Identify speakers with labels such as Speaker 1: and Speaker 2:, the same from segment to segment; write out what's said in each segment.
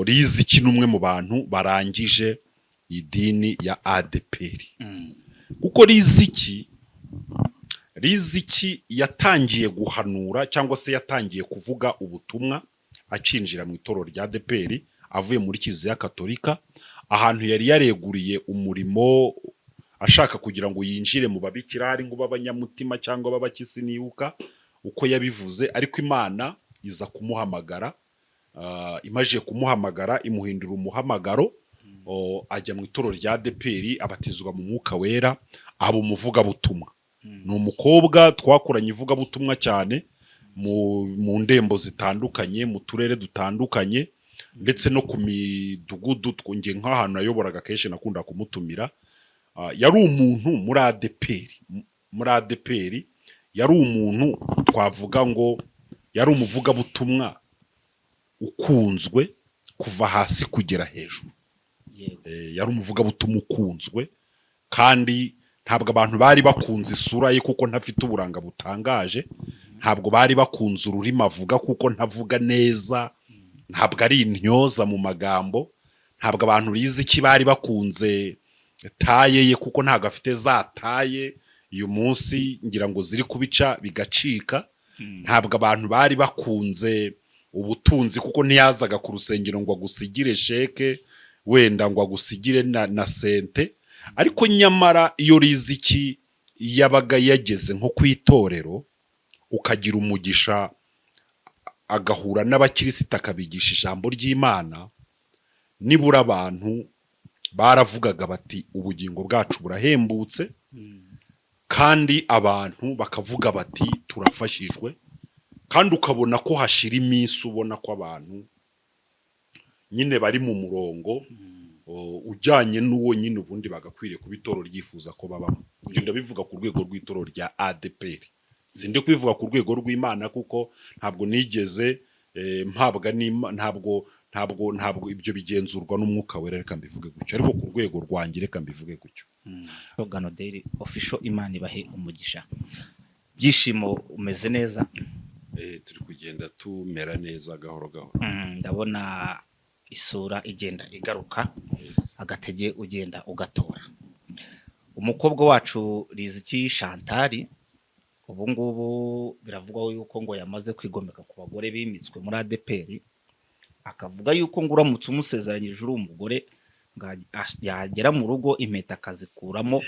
Speaker 1: Riziki n'umwe mu bantu barangije idini ya ADPR kuko Riziki yatangiye guhanura cyangwa se yatangiye kuvuga ubutumwa acinjira mu itorero rya ADPR avuye muri Kiliziya Katolika ahantu yari yareguriye umurimo ashaka kugira ngo yinjire mu babikira hari ngo b'abanyamutima cyangwa b'abakisi nibuka uko yabivuze ariko Imana iza kumuhamagara imaje kumuhamagara imuhindura umuhamagaro ajya mu itorero rya ADPR abatizwa mu mwuka wera aba umuvuga butumwa ni umukobwa twakoranye ivuga butumwa cyane mu ndembo zitandukanye mu turere dutandukanye ndetse no ku midugudu twonge nk'ahantu ayoboraga kenshi nakunda kumutumira yari umuntu muri ADPR yari umuntu twavuga ngo yari umuvuga butumwa ukunzwe kuva hasi kugera hejuru yari umuvuga butumwa ukunzwe kandi ntabwo abantu bari bakunze isura ye kuko ntafite uburanga butangaje ntabwo bari bakunze ururimi avuga kuko ntavuga neza ntabwo ari intyoza mu magambo ntabwo abantu Riziki bari bakunze taye ye kuko ntabwo afite za taye uyu munsi ngira ngo ziri kubica bigacika ntabwo abantu bari bakunze ubutunzi kuko ntiyazaga ku rusengero ngo agusigire sheke wenda ngo agusigire na sente ariko nyamara iyo Riziki yabaga yageze nko kwitorero ukagira umugisha agahura n'abakirisita akabigisha ijambo ry'Imana nibura abantu baravugaga bati ubugingo bwacu burahembutse kandi abantu bakavuga bati turafashijwe kandi ukabona ko hashira iminsi ubona ko abantu nyine bari mu murongo ujyanye n'uwo nyine ubundi bagakwiriye kuba itorero ryifuza ko babamo ibyo ndabivuga ku rwego rw'itorero rya ADPR sindi kwivuga ku rwego rw'Imana kuko ntabwo nigeze ntabwo ibyo bigenzurwa n'umwuka wera reka mbivuge gutyo ariko ku rwego rwanjye reka mbivuge gutyo
Speaker 2: Rogano Daily Official Imana ibahe umugisha byishimo umeze neza
Speaker 1: turi kugenda tumera neza gahoro gahoro
Speaker 2: ndabona isura igenda igaruka agatege ugenda ugatora umukobwa wacu Riziki Chantal ubu ngubu biravugwa yuko ngo yamaze kwigomeka ku bagore bimitswe muri ADPR akavuga yuko ngo uramutse umusezeranyije uri umugore yagera mu rugo impeta akazikuramo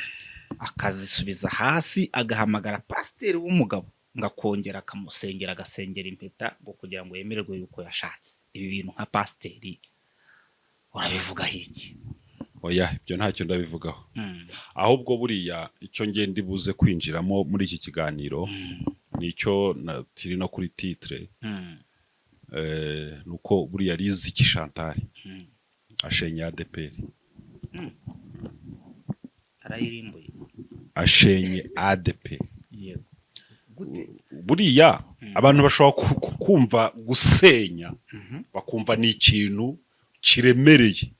Speaker 2: akazisubiza hasi agahamagara pasiteri w'umugabo ngakongera akamusengera agasengera impeta ngo kugira ngo yemererwe yuko yashatse ibi bintu nka pasiteri urabivuga iki
Speaker 1: oya ibyo ntacyo ndabivugaho ahubwo buriya icyo ngende ibuze kwinjiramo muri iki kiganiro nicyo tiri no kuri titre nuko buriya Riziki Chantal ashenye ADPR
Speaker 2: arayirimbuye
Speaker 1: ashenye ADPR buriya abantu bashobora kumva gusenya bakumva ni ikintu kiremereye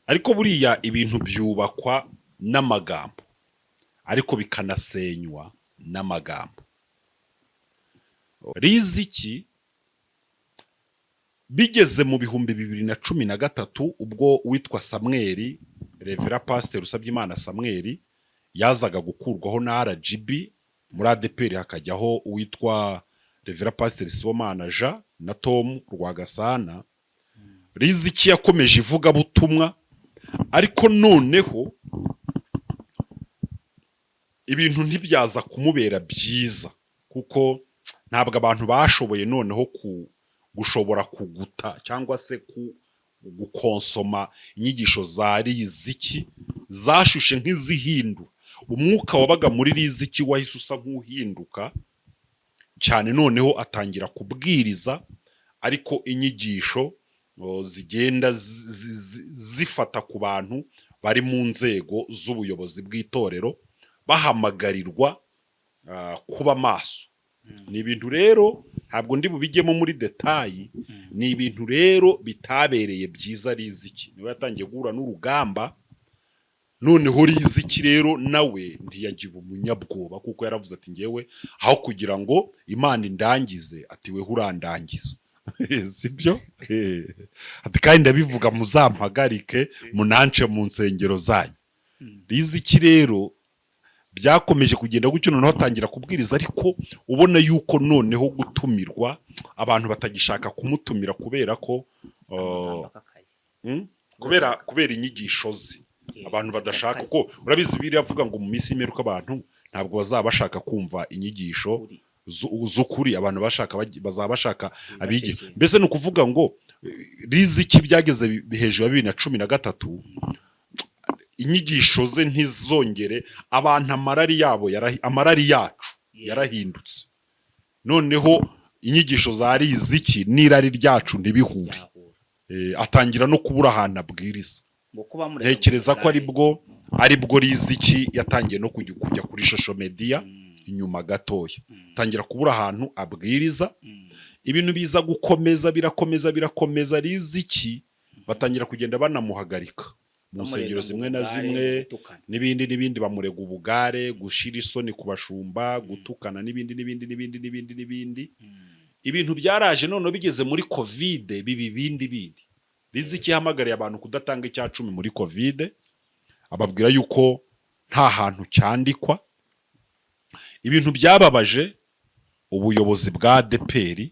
Speaker 1: ariko buriya ibintu byubakwa n'amagambo ariko bikanasenywa n'amagambo Riziki bigeze mu 2013 ubwo witwa Samuel Revera Pastor Usabyimana Samuel yazaga gukurwaho na RGB muri ADPR hakajyaho uwitwa Revera Pastor Sibomana Jean na Tom Rwagasana Riziki yakomeje ivuga butumwa ariko noneho ibintu ntibyaza kumubera byiza kuko ntabwo abantu bashoboye noneho gushobora kuguta cyangwa se gukonsoma inyigisho za Riziki zashushe nk'izihindura umwuka wabaga muri Riziki wahise usa nk'uhinduka cyane noneho atangira kubwiriza ariko inyigisho zigenda zifata ku bantu bari mu nzego z'ubuyobozi bw'itorero bahamagarirwa kuba maso ni ibintu rero ntabwo ndi bubijyemo muri detayi ni ibintu rero bitabereye byiza Riziki niwe yatangiye guhura n'urugamba noneho Riziki rero nawe ntiyagiba umunyabwoba kuko yaravuze ati ngewe aho kugira ngo Imana indangize ati we urandangiza sibyo ati kandi ndabivuga muzampagarike munance mu nsengero zanyu. Riziki rero byakomeje kugenda gutyo, noneho atangira kubwiriza, ariko ubona yuko noneho gutumirwa abantu batagishaka kumutumira kubera ko kubera inyigisho ze abantu badashaka, kuko urabizi biri avuga ngo mu minsi y'imperuka abantu ntabwo bazaba bashaka kumva inyigisho z'ukuri, abantu bazaba bashaka abigisha. Mbese ni ukuvuga ngo Riziki byageze hejuru ya 2013 inyigisho ze ntizongere, abantu amarari yacu yarahindutse, noneho inyigisho za Riziki n'irari ryacu ntibihure. Atangira no kubura ahantu abwiriza. Ntekereza ko aribwo Riziki yatangiye no kujya kuri social media inyuma gatoya, tangira kubura ahantu abwiriza, ibintu biza gukomeza birakomeza Riziki batangira kugenda banamuhagarika mu nsengero zimwe na zimwe n'ibindi, bamurega ubugare, gushira isoni ku bashumba, gutukana n'ibindi. Ibintu byaraje noneho bigeze muri covid bindi. Riziki yahamagariye abantu kudatanga icya 10 muri covid, ababwira yuko nta hantu cyandikwa. Ibintu byababaje ubuyobozi bwa ADEPR,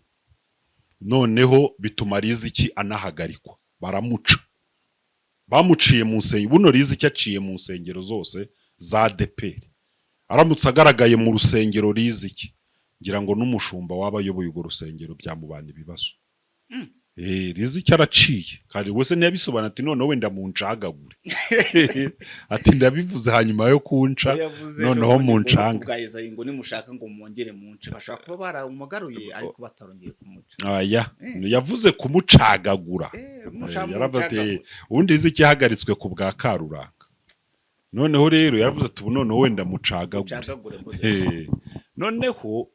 Speaker 1: noneho bituma Riziki anahagarikwa, bamuciye mu nsengero. Buno Riziki aciye mu nsengero zose za ADEPR, aramutse agaragaye mu rusengero Riziki, ngira ngo n'umushumba waba ayoboye urwo rusengero byamubana ibibazo. Riziki araciye kandi wese ntiyabisobanura ati noneho wenda muncagagure ati ndabivuze hanyuma yo kunca noneho muncanga
Speaker 2: bwayiza ngo nimushaka ngo mwongere munce, bashaka kuba baramagaruye ariko batarongeye kumuca.
Speaker 1: Yavuze kumucagagura. Yaravuze ubundi Riziki yahagaritswe ku bwa Karuranga, noneho rero yaravuze ati noneho wenda mucagagure. Noneho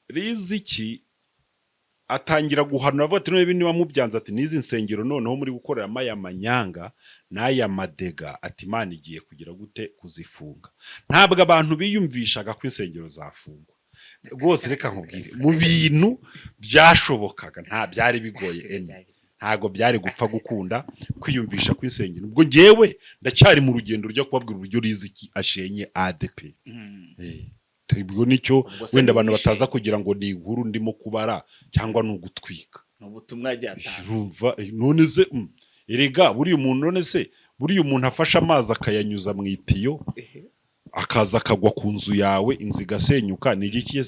Speaker 1: Riziki atangira guhanura, avuga ati niba niba mubyanze ati nizi nsengero noneho muri gukoreramo aya manyanga n'aya madega, ati Imana igiye kugira gute kuzifunga. Ntabwo abantu biyumvishaga ko insengero zafungwa rwose. Reka nkubwire, mu bintu byashobokaga nta byari bigoye, ntago byari gupfa gukunda kwiyumvisha ko insengero. Ubwo ngewe ndacyari mu rugendo ryo kubabwira uburyo Riziki ashenye ADEPR. Ubwo nicyo wenda abantu bataza kugira ngo ni inkuru ndimo kubara cyangwa no gutwika
Speaker 2: n'ubutumwa ryatanga.
Speaker 1: None se erega buri umuntu afasha amazi akayanyuza mu itiyo akaza akagwa ku nzu yawe, inzu igasenyuka, ni iki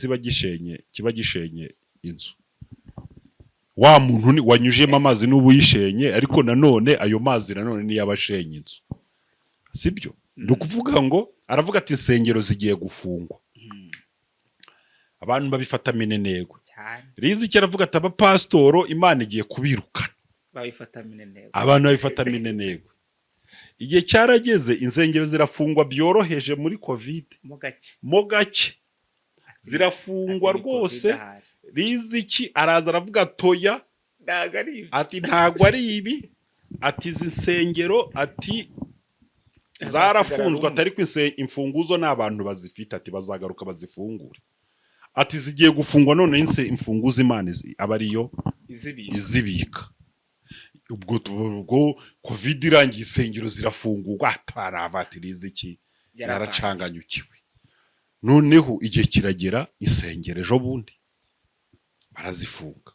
Speaker 1: kiba gishenye inzu? Wa muntu wanyujemo amazi n'ubu yishenye, ariko nanone ayo mazi nanone niyo abashenye inzu, sibyo? Ni ukuvuga ngo aravuga ati insengero zigiye gufungwa, abantu babifata minenegwe. Riziki aravuga ati abapastoro Imana igiye kubirukana, abantu babifata minenegwe. Igihe cyarageze insengero zirafungwa byoroheje muri covid, mo gake zirafungwa rwose. Riziki araza aravuga toya, ati ntago ari ibi, ati izi nsengero ati zarafunzwe, atari ko imfunguzo n'abantu bazifite, ati bazagaruka bazifungure, ati zigiye gufungwa none imfunguzo Imana aba ariyo izibika. Ubwo covid irangiye insengero zirafungurwa, atarava Riziki yaracanganyukiwe. Noneho igihe kiragera insengero ejo bundi barazifunga.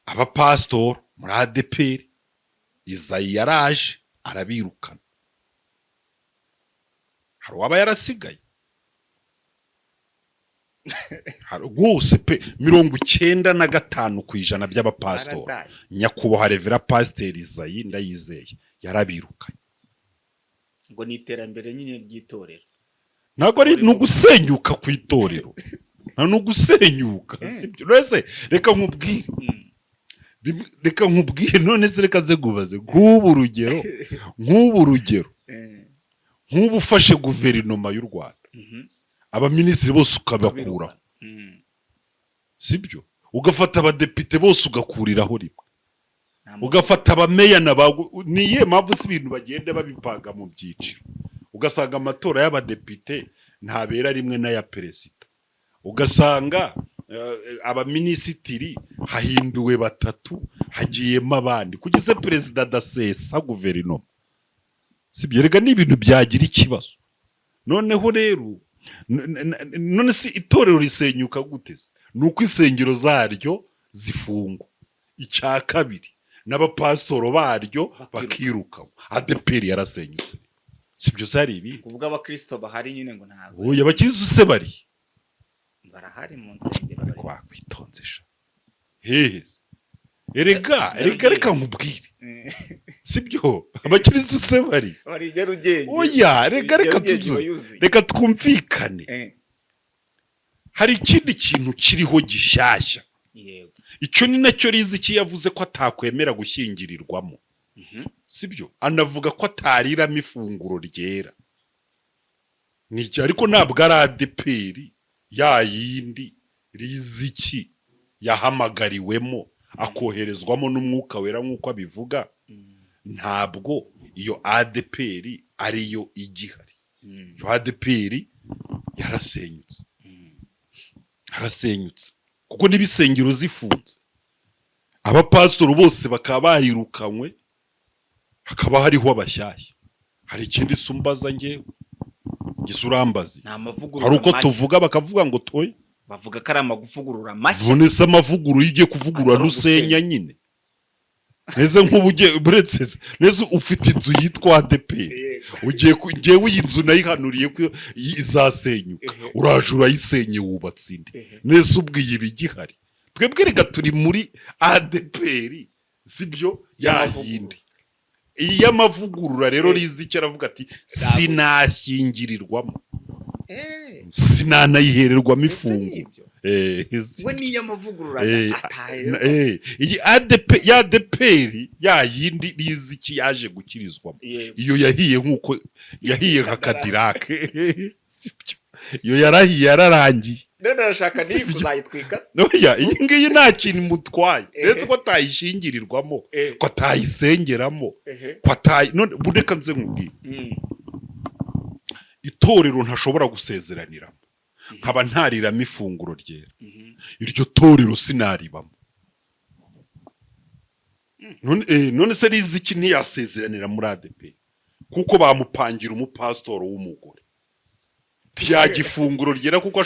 Speaker 1: Abapastor muri ADEPR Izayi yaraje arabirukana, hari waba yarasigaye rwose pe 95% by'abapastor nyakubahwa Revera Pasteur Izayi ndayizeye yarabirukanye.
Speaker 2: Ngo ni iterambere nyine ry'itorero,
Speaker 1: ntago ari nugusenyuka ku itorero, nta nugusenyuka, sibyo? Rese reka nkubwire none se reka ze gubaze nk'ubu urugero nk'ubu ufashe guverinoma y'u Rwanda, abaminisitiri bose ukabakuraho, sibyo? Ugafata abadepite bose ugakuriraho rimwe, ugafata abameya niye mpamvu si ibintu bagenda babipanga mu byiciro, ugasanga amatora y'abadepite ntabera rimwe n'aya perezida, ugasanga abaminisitiri hahinduwe 3 hagiyemo abandi kugeze perezida adasesa guverinoma. Sibyo rega ni ibintu byagira ikibazo. Noneho rero none si itorero risenyuka gute se? Nuko insengero zaryo zifungwa. Icya kabiri n'abapasitoro baryo bakiruka. ADEPR yarasenyutse. Sibyo zari ibi.
Speaker 2: Ubwo abakristo bahari nyine ngo ntago.
Speaker 1: Oya abakiristo se bari.
Speaker 2: Barahari mu nsengero bari.
Speaker 1: Kwakwitonsesha. Heheze. Reka nkubwire. Sibyo abakiristo se bari.
Speaker 2: Bari Nyarugenge.
Speaker 1: Oya reka twumvikane. Hari ikindi kintu kiriho gishyashya.
Speaker 2: Yego.
Speaker 1: Icyo ni nacyo Riziki yavuze ko atakwemera gushyingirirwamo. Sibyo anavuga ko atariramo ifunguro ryera. Niki ariko ntabwo ari ADEPR ya yindi Riziki yahamagariwemo akoherezwamo n'umwuka wera nk'uko abivuga. Ntabwo iyo ADEPR ariyo igihari. Iyo ADEPR yarasenyutse. Harasenyutse kuko n'ibisengero zifunze. Abapasitoro bose bakaba barirukanywe hakaba hariho abashyashya. Hari ikindi sumbaza ngewe gisurambazi. Hari uko tuvuga bakavuga ngo toye
Speaker 2: bavuga ko ari amavugurura mashya.
Speaker 1: None se amavuguru yigiye kuvugurura nusenya nyine. Neze nk'ubuje buretse neze ufite inzu yitwa ADEPR. Ugiye ngewe iyi nzu nayihanuriye ko izasenyuka. Uraje urayisenye wubatse indi. Neze ubwiye ibigihari. Twebwe rega turi muri ADEPR sibyo yayindi. Iya mavugurura rero Riziki aravuga ati sinashyingirirwamo. Sinanayihererwamo ifungo.
Speaker 2: We niyo mavugurura
Speaker 1: atahe. Iyi ADEPR yayindi Riziki yaje gukirizwamo. Iyo yahiye nkuko yahiye nka Cadillac. Sibyo. Iyo yarahiye yararangiye.
Speaker 2: None arashaka kuzayitwika.
Speaker 1: Oya iyi ngiyi nta kintu mutwaye. Ndetse ko atayishingirirwamo, ko atayisengeramo, ko none bureka nze nkubwiye. Itorero ntashobora gusezeraniramo. Nkaba ntariramo ifunguro ryera. Iryo torero sinaribamo. None se Riziki ntiyasezeranira muri ADEPR kuko bamupangira umupasitoro w'umugore. Yagifunguro ryera kuko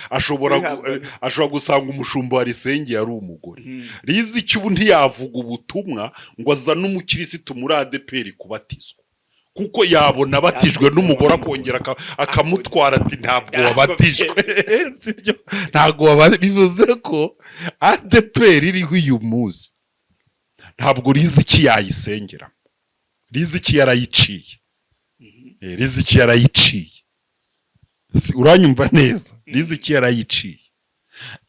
Speaker 1: ashobora gusanga umushumba wa risengeye ari umugore. Riziki ubu ntiyavuga ubutumwa ngo azane umukirisitu muri ADEPR kubatizwa kuko yabona abatijwe n'umugore akongera akamutwara ati ntabwo wabatijwe. Sibyo ntabwo bivuze ko ADEPR iriho uyu munsi ntabwo Riziki yayisengera. Riziki yarayiciye. Riziki yarayiciye. Uranyumva neza. Riziki yarayiciye.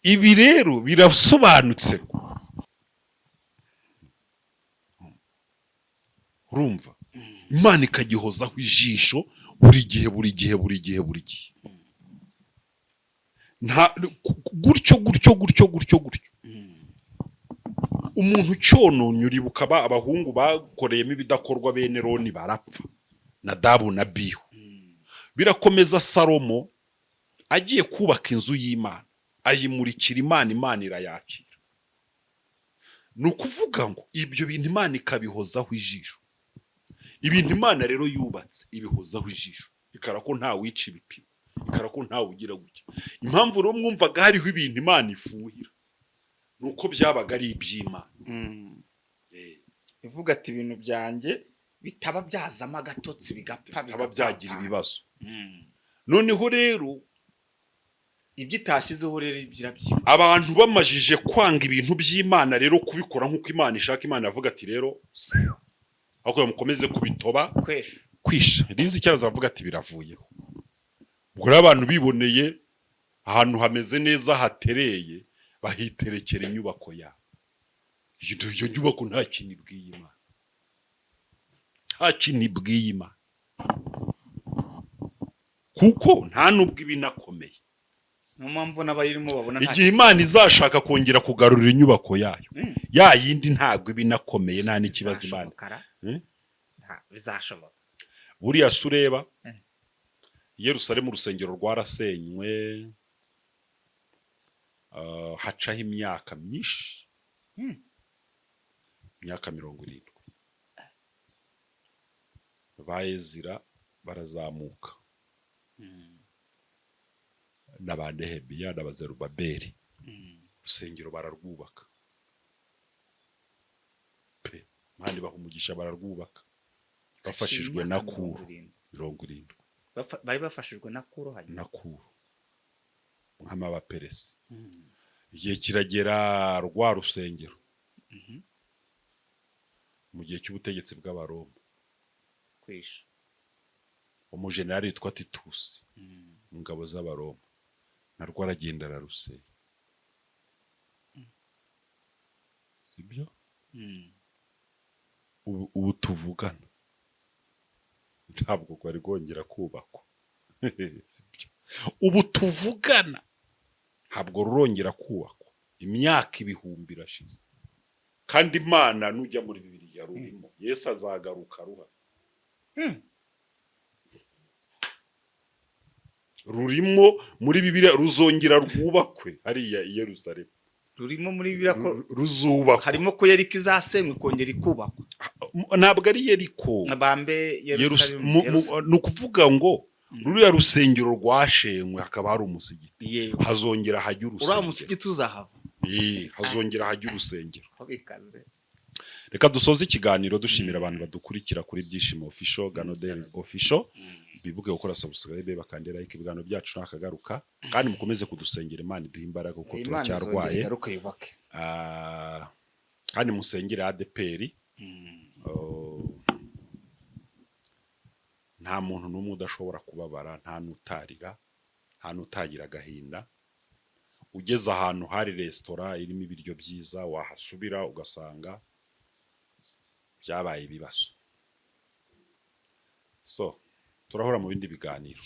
Speaker 1: Ibi rero birasobanutse. Urumva Imana ikagihozaho ijisho buri gihe. Nta gutyo. Umuntu cyononye uribuka abahungu bakoreyemo ibidakorwa bene Roni barapfa. Nadabu na Abihu. Birakomeza Salomo agiye kubaka inzu y'Imana ayimurikira Imana irayakira. Nukuvuga ngo ibyo bintu Imana ikabihozaho ijisho. Ibintu Imana rero yubatse ibihozaho ijisho. Ikara ko nta wica ibipimo. Ikara ko nta ugira gutya. Impamvu rero mwumvaga hariho ibintu Imana ifuhira. Nuko byabaga ari iby'Imana.
Speaker 2: Ivuga ati ibintu byanjye bitaba byazama agatotsi bigapfa
Speaker 1: byagira ibibazo. Noneho rero
Speaker 2: ibyo itashyizeho rero birabyima.
Speaker 1: Abantu bamajije kwanga ibintu by'Imana rero kubikora nk'uko Imana ishaka. Imana yavuga ati rero ahubwo mukomeze kubitoba kwisha. Riziki aravuga ati biravuyeho. Ubwo abantu biboneye ahantu hameze neza hatereye bahiterekera inyubako yabo. Iyo nyubako nta kintu ibwiye Imana. Nta kintu ibwiye Imana. Kuko nta nubwo ibinakomeye.
Speaker 2: Niyo mpamvu n'abayirimo babona
Speaker 1: igihe Imana izashaka kongera kugarurira inyubako yayo. Ya yindi ntabwo ibinakomeye nta n'ikibazo Imana.
Speaker 2: Bizashoboka.
Speaker 1: Buriya sureba Yerusalemu urusengero rwarasenywe hacaho imyaka myinshi,
Speaker 2: Hmm.
Speaker 1: imyaka 70, ba Ezira barazamuka na ba Nehemiya na ba Zerubabeli, urusengero bararwubaka pe, Imana ibaha umugisha, bararwubaka bafashijwe na Kuro 70,
Speaker 2: bari bafashijwe na Kuro, hanyuma
Speaker 1: na Kuro nk'ama abaperesi. Igihe kiragera rwa rusengero mu gihe cy'ubutegetsi bw'Abaroma,
Speaker 2: kwisha
Speaker 1: umujenerali witwa Titusi mu ngabo z'Abaroma narwo aragenda ararusenya, sibyo? Ubu tuvugana ntabwo kwari rwongera kubakwa sibyo? Ubu tuvugana ntabwo rurongera kubakwa, imyaka 1000 irashize, kandi Imana nujya muri Bibiliya rurimo, Yesu azagaruka ruhari, rurimo muri Bibiliya, ruzongera rwubakwe hariya i Yerusalemu,
Speaker 2: rurimo muri Bibiliya ko
Speaker 1: ruzubakwa,
Speaker 2: harimo ko Yeriko izasenywa ikongera ikubakwa.
Speaker 1: ntabwo ari Yeriko,
Speaker 2: Bambe Yerusalemu,
Speaker 1: ni ukuvuga ngo ruriya rusengero rwashenywe hakaba hari umusigiti,
Speaker 2: yewe
Speaker 1: hazongera hajya
Speaker 2: uriya
Speaker 1: urusengero,
Speaker 2: musigiti uzahava,
Speaker 1: hazongera hajya urusengero.
Speaker 2: ko bikaze.
Speaker 1: Reka dusoze ikiganiro dushimira abantu badukurikira kuri Byishimo Official, Ganodel Official, bibuke gukora subscribe bakandera like, ibiganiro byacu nakagaruka, kandi mukomeze kudusengera, Imana iduha imbaraga kuko turacyarwaye, kandi musengere ADPR. Nta muntu n'umwe udashobora kubabara, nta nutarira, nta nutagira agahinda. Ugeze ahantu hari restaurant irimo ibiryo byiza, wahasubira ugasanga byabaye ibibazo. So turahora mu bindi biganiro.